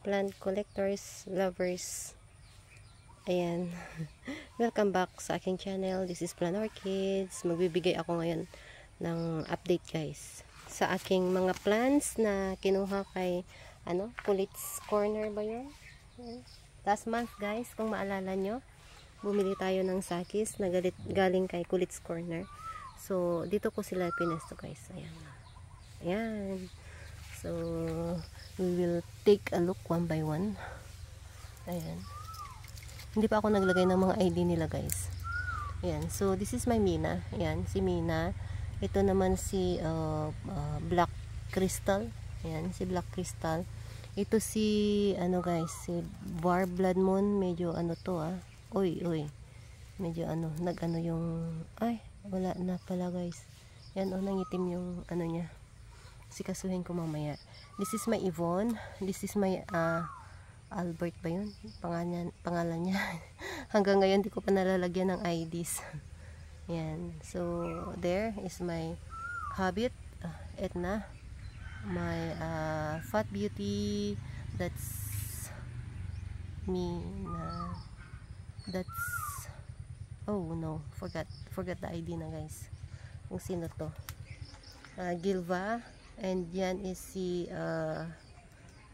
plant collectors, lovers. Ayan. Welcome back sa aking channel. This is Plan Orchids. Magbibigay ako ngayon ng update guys sa aking mga plants na kinuha kay Kulits Corner ba yun? Last month guys, kung maalala nyo, bumili tayo ng sakis na galing kay Kulits Corner. So, dito ko sila pinesto guys. Ayan. Ayan. So, we will take a look one by one. Ayan. Hindi pa ako naglagay ng mga ID nila guys. Ayan. So, this is my Mina. Ayan. Si Mina. Ito naman si Black Crystal. Ayan. Si Black Crystal. Ito si, guys, si War Blood Moon. Medyo to Uy. Medyo nag-ano yung, ay, wala na pala guys. Yan nangitim yung niya. Sikasuhin ko mamaya. This is my Yvonne. This is my Albert ba yun? Pangalan niya. Hanggang ngayon di ko pa nalalagyan ng IDs. Yan. So, there is my Habit. Etna. My Fat Beauty. That's me. That's oh no. Forgot the ID na guys. Kung sino to. Gilva. And yan is si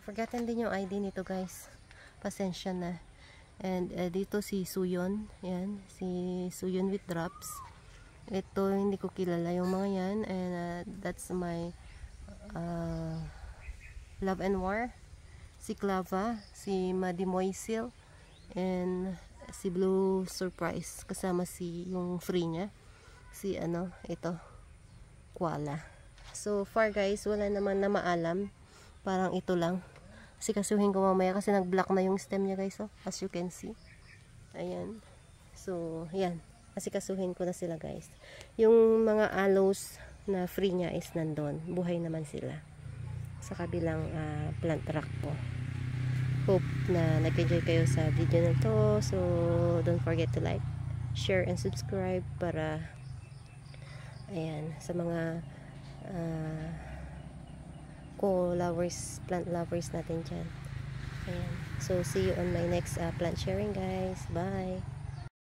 forgotten din yung ID nito guys. Pasensya na. And dito si Suyon. Yan. Si Suyon with drops. Ito hindi ko kilala yung mga yan. And that's my Love and War. Si Clava. Si Madimoisil. And si Blue Surprise. Kasama si yung free niya. Si ito. Koala. So far guys, wala naman na maalam. Parang ito lang. Sikasuhin ko mamaya kasi nag-block na yung stem niya guys, as you can see. Ayan. So, ayan. Sikasuhin ko na sila guys. Yung mga aloes na free niya is nandun. Buhay naman sila. Sa kabilang plant rack po. Hope na nag-enjoy kayo sa video na to. So, don't forget to like, share, and subscribe para ayan, sa mga co-lovers, plant lovers natin dyan. Ayan. So, see you on my next plant sharing guys. Bye!